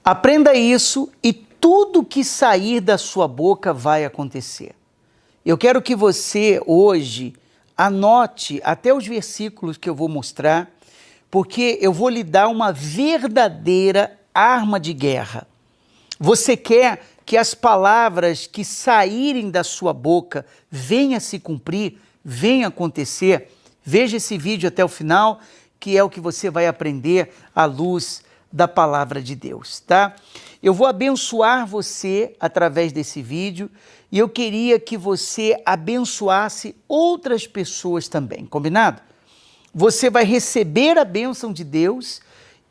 Aprenda isso e tudo que sair da sua boca vai acontecer. Eu quero que você hoje anote até os versículos que eu vou mostrar, porque eu vou lhe dar uma verdadeira arma de guerra. Você quer que as palavras que saírem da sua boca venham a se cumprir, venham a acontecer? Veja esse vídeo até o final, que é o que você vai aprender à luz da palavra de Deus, tá? Eu vou abençoar você através desse vídeo e eu queria que você abençoasse outras pessoas também, combinado? Você vai receber a bênção de Deus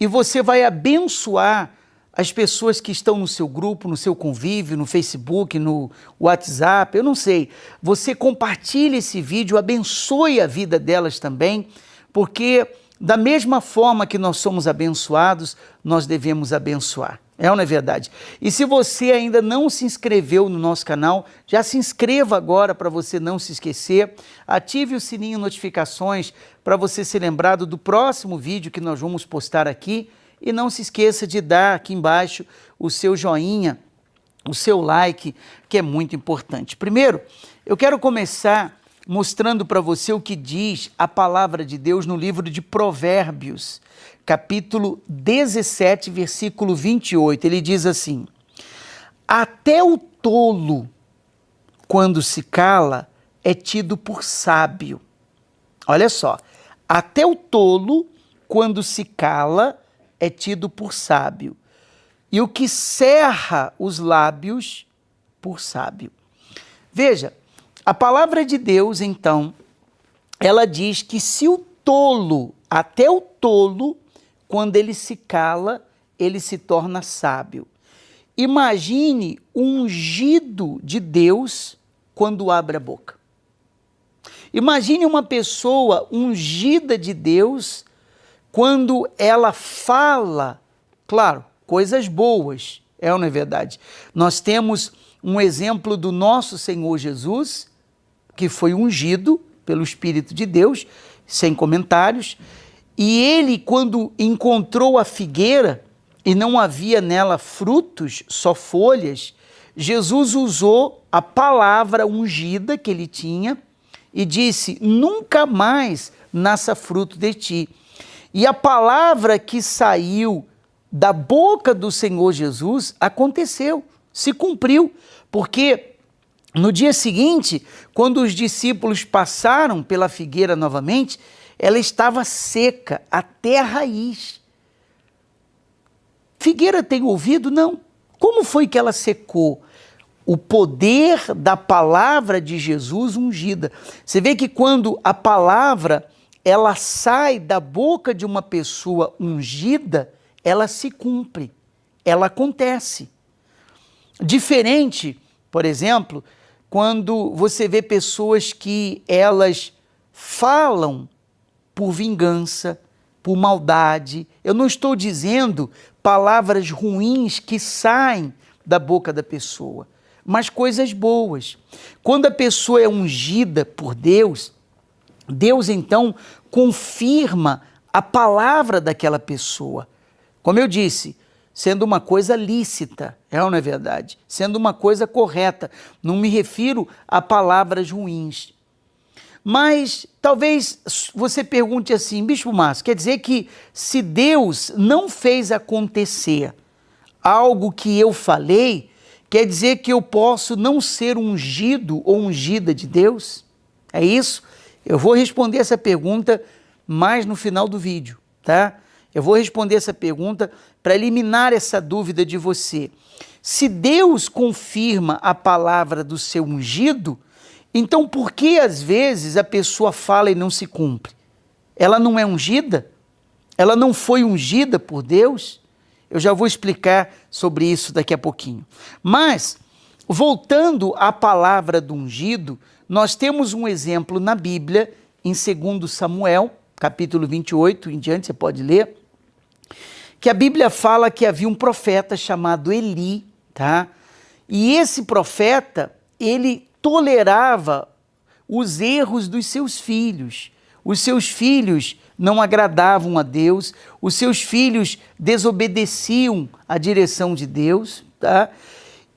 e você vai abençoar as pessoas que estão no seu grupo, no seu convívio, no Facebook, no WhatsApp, eu não sei. Você compartilha esse vídeo, abençoe a vida delas também, porque da mesma forma que nós somos abençoados, nós devemos abençoar. É ou não é verdade? E se você ainda não se inscreveu no nosso canal, já se inscreva agora para você não se esquecer. Ative o sininho de notificações para você ser lembrado do próximo vídeo que nós vamos postar aqui. E não se esqueça de dar aqui embaixo o seu joinha, o seu like, que é muito importante. Primeiro, eu quero começar mostrando para você o que diz a palavra de Deus no livro de Provérbios, capítulo 17, versículo 28. Ele diz assim: até o tolo, quando se cala, é tido por sábio. Olha só, até o tolo, quando se cala, é tido por sábio, e o que cerra os lábios por sábio. Veja, a palavra de Deus, então, ela diz que se o tolo, até o tolo, quando ele se cala, ele se torna sábio. Imagine o ungido de Deus quando abre a boca. Imagine uma pessoa ungida de Deus quando ela fala, claro, coisas boas, é ou não é verdade? Nós temos um exemplo do nosso Senhor Jesus, que foi ungido pelo Espírito de Deus, sem comentários, e ele, quando encontrou a figueira e não havia nela frutos, só folhas, Jesus usou a palavra ungida que ele tinha e disse: nunca mais nasça fruto de ti. E a palavra que saiu da boca do Senhor Jesus aconteceu, se cumpriu, porque no dia seguinte, quando os discípulos passaram pela figueira novamente, ela estava seca até a raiz. Figueira tem ouvido? Não. Como foi que ela secou? O poder da palavra de Jesus ungida. Você vê que quando a palavra ela sai da boca de uma pessoa ungida, ela se cumpre, ela acontece. Diferente, por exemplo, quando você vê pessoas que elas falam por vingança, por maldade. Eu não estou dizendo palavras ruins que saem da boca da pessoa, mas coisas boas. Quando a pessoa é ungida por Deus, Deus então confirma a palavra daquela pessoa. Como eu disse, sendo uma coisa lícita, é ou não é verdade? Sendo uma coisa correta. Não me refiro a palavras ruins. Mas talvez você pergunte assim: Bispo Márcio, quer dizer que se Deus não fez acontecer algo que eu falei, quer dizer que eu posso não ser ungido ou ungida de Deus? É isso? Eu vou responder essa pergunta mais no final do vídeo, tá? Eu vou responder essa pergunta para eliminar essa dúvida de você. Se Deus confirma a palavra do seu ungido, então por que às vezes a pessoa fala e não se cumpre? Ela não é ungida? Ela não foi ungida por Deus? Eu já vou explicar sobre isso daqui a pouquinho. Mas, voltando à palavra do ungido, nós temos um exemplo na Bíblia, em 2 Samuel, capítulo 28, em diante, você pode ler, que a Bíblia fala que havia um profeta chamado Eli, tá? E esse profeta, ele tolerava os erros dos seus filhos. Os seus filhos não agradavam a Deus, os seus filhos desobedeciam à direção de Deus, tá?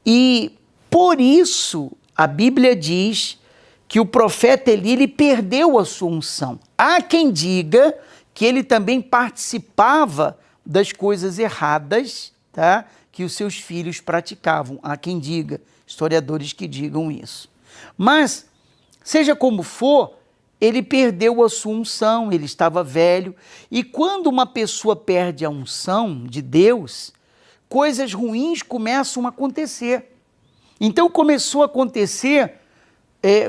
E por isso a Bíblia diz que o profeta Eli, ele perdeu a sua unção. Há quem diga que ele também participava das coisas erradas, tá? Que os seus filhos praticavam. Há quem diga, historiadores que digam isso. Mas, seja como for, ele perdeu a sua unção, ele estava velho. E quando uma pessoa perde a unção de Deus, coisas ruins começam a acontecer. Então começou a acontecer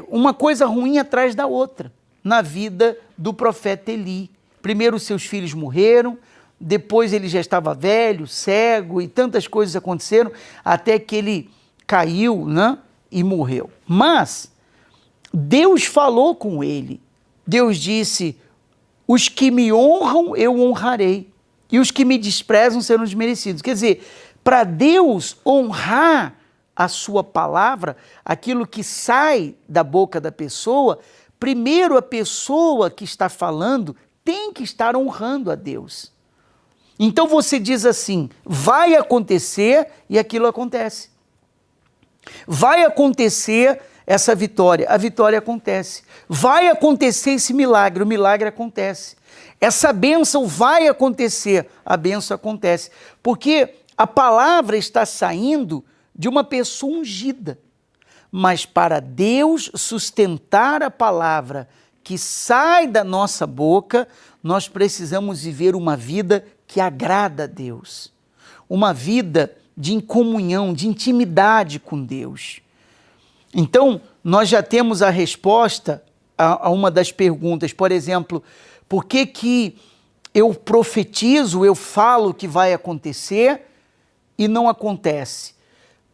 uma coisa ruim atrás da outra na vida do profeta Eli. Primeiro seus filhos morreram, depois ele já estava velho, cego, e tantas coisas aconteceram até que ele caiu, né, e morreu. Mas Deus falou com ele. Deus disse: os que me honram eu honrarei, e os que me desprezam serão desmerecidos. Quer dizer, para Deus honrar a sua palavra, aquilo que sai da boca da pessoa, primeiro a pessoa que está falando tem que estar honrando a Deus. Então você diz assim: vai acontecer, e aquilo acontece. Vai acontecer essa vitória, a vitória acontece. Vai acontecer esse milagre, o milagre acontece. Essa bênção vai acontecer, a bênção acontece. Porque a palavra está saindo de uma pessoa ungida. Mas para Deus sustentar a palavra que sai da nossa boca, nós precisamos viver uma vida que agrada a Deus. Uma vida de comunhão, de intimidade com Deus. Então, nós já temos a resposta a uma das perguntas. Por exemplo, por que eu profetizo, eu falo que vai acontecer e não acontece?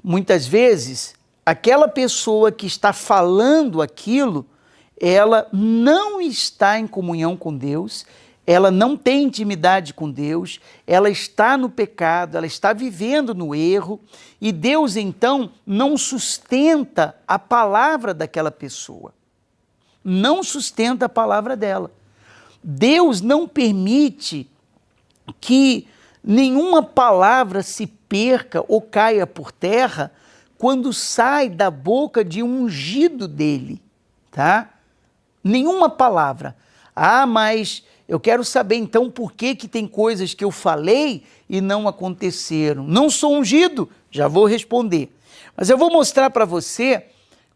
Muitas vezes, aquela pessoa que está falando aquilo, ela não está em comunhão com Deus, ela não tem intimidade com Deus, ela está no pecado, ela está vivendo no erro, e Deus então não sustenta a palavra daquela pessoa, não sustenta a palavra dela. Deus não permite que nenhuma palavra se perca ou caia por terra quando sai da boca de um ungido dele, tá? Nenhuma palavra. Ah, mas eu quero saber então por que tem coisas que eu falei e não aconteceram. Não sou ungido? Já vou responder. Mas eu vou mostrar para você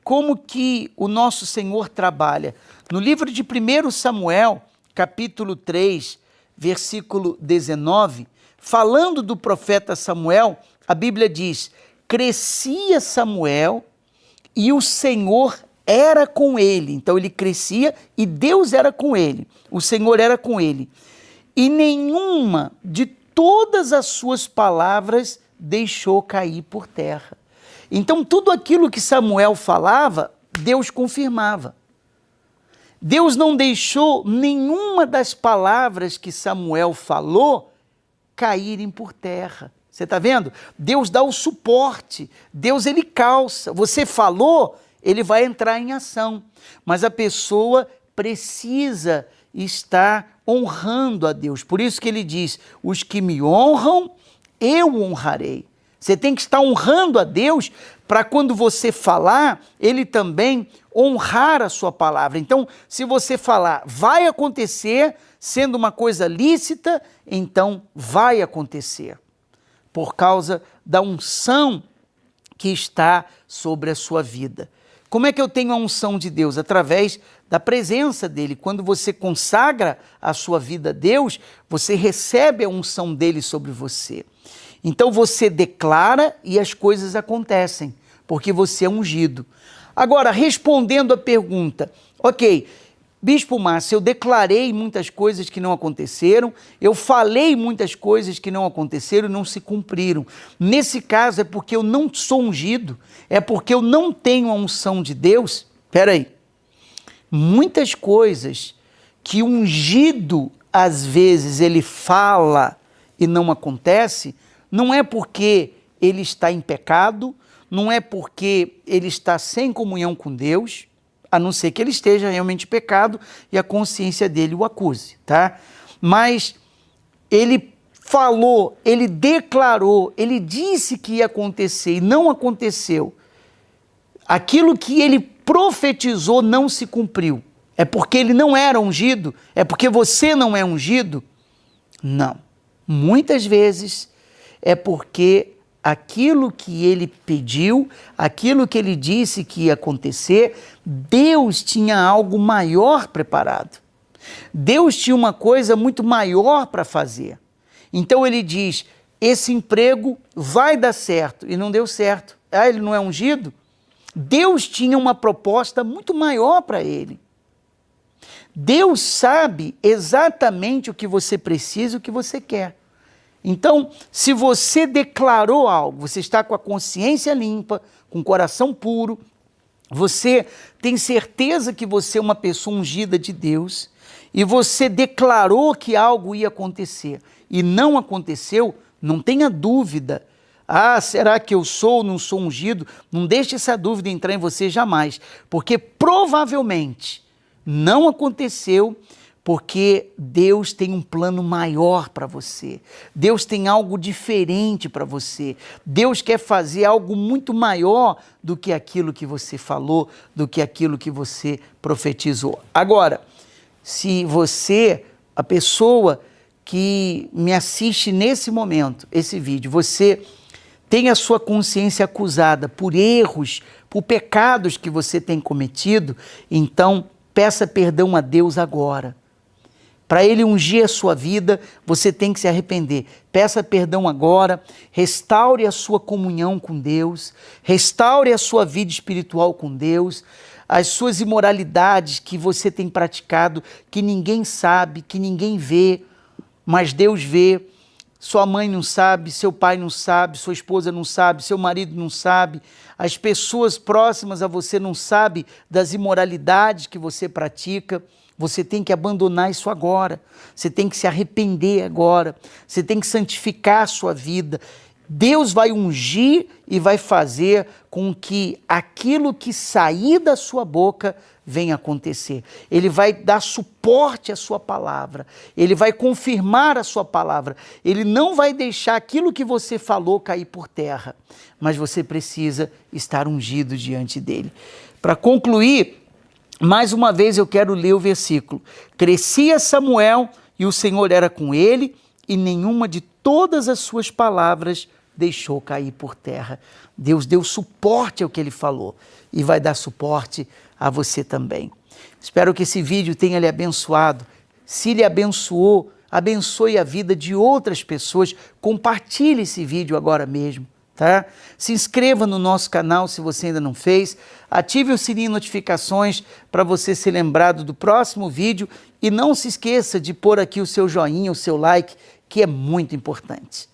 como que o nosso Senhor trabalha. No livro de 1 Samuel, capítulo 3, versículo 19, falando do profeta Samuel, a Bíblia diz: crescia Samuel e o Senhor era com ele. Então ele crescia e Deus era com ele. O Senhor era com ele. E nenhuma de todas as suas palavras deixou cair por terra. Então tudo aquilo que Samuel falava, Deus confirmava. Deus não deixou nenhuma das palavras que Samuel falou caírem por terra. Você está vendo? Deus dá o suporte, Deus ele calça. Você falou, ele vai entrar em ação. Mas a pessoa precisa estar honrando a Deus. Por isso que ele diz: os que me honram, eu honrarei. Você tem que estar honrando a Deus para quando você falar, ele também honrar a sua palavra. Então, se você falar, vai acontecer, sendo uma coisa lícita, então vai acontecer. Por causa da unção que está sobre a sua vida. Como é que eu tenho a unção de Deus? Através da presença dele. Quando você consagra a sua vida a Deus, você recebe a unção dele sobre você. Então você declara e as coisas acontecem, porque você é ungido. Agora, respondendo a pergunta, ok, Bispo Márcio, eu declarei muitas coisas que não aconteceram, eu falei muitas coisas que não aconteceram e não se cumpriram. Nesse caso é porque eu não sou ungido, é porque eu não tenho a unção de Deus? Espera aí. Muitas coisas que o ungido, às vezes, ele fala e não acontece, não é porque ele está em pecado, não é porque ele está sem comunhão com Deus. a não ser que ele esteja realmente em pecado e a consciência dele o acuse, tá? Mas ele falou, ele declarou, ele disse que ia acontecer e não aconteceu. Aquilo que ele profetizou não se cumpriu. É porque ele não era ungido? É porque você não é ungido? Não. Muitas vezes é porque aquilo que ele pediu, aquilo que ele disse que ia acontecer, Deus tinha algo maior preparado. Deus tinha uma coisa muito maior para fazer. Então ele diz, esse emprego vai dar certo, e não deu certo. Ah, ele não é ungido? Deus tinha uma proposta muito maior para ele. Deus sabe exatamente o que você precisa e o que você quer. Então, se você declarou algo, você está com a consciência limpa, com o coração puro, você tem certeza que você é uma pessoa ungida de Deus e você declarou que algo ia acontecer e não aconteceu, não tenha dúvida. Ah, será que eu sou ou não sou ungido? Não deixe essa dúvida entrar em você jamais, porque provavelmente não aconteceu porque Deus tem um plano maior para você. Deus tem algo diferente para você. Deus quer fazer algo muito maior do que aquilo que você falou, do que aquilo que você profetizou. Agora, se você, a pessoa que me assiste nesse momento, esse vídeo, você tem a sua consciência acusada por erros, por pecados que você tem cometido, então peça perdão a Deus agora. Para Ele ungir a sua vida, você tem que se arrepender. Peça perdão agora, restaure a sua comunhão com Deus, restaure a sua vida espiritual com Deus, as suas imoralidades que você tem praticado, que ninguém sabe, que ninguém vê, mas Deus vê. Sua mãe não sabe, seu pai não sabe, sua esposa não sabe, seu marido não sabe, as pessoas próximas a você não sabem das imoralidades que você pratica. Você tem que abandonar isso agora, você tem que se arrepender agora, você tem que santificar a sua vida. Deus vai ungir e vai fazer com que aquilo que sair da sua boca venha acontecer. Ele vai dar suporte à sua palavra, ele vai confirmar a sua palavra, ele não vai deixar aquilo que você falou cair por terra, mas você precisa estar ungido diante dele. Para concluir, mais uma vez eu quero ler o versículo. Crescia Samuel e o Senhor era com ele e nenhuma de todas as suas palavras deixou cair por terra. Deus deu suporte ao que ele falou e vai dar suporte a você também. Espero que esse vídeo tenha lhe abençoado. Se lhe abençoou, abençoe a vida de outras pessoas. Compartilhe esse vídeo agora mesmo. Tá? Se inscreva no nosso canal se você ainda não fez, ative o sininho de notificações para você ser lembrado do próximo vídeo e não se esqueça de pôr aqui o seu joinha, o seu like, que é muito importante.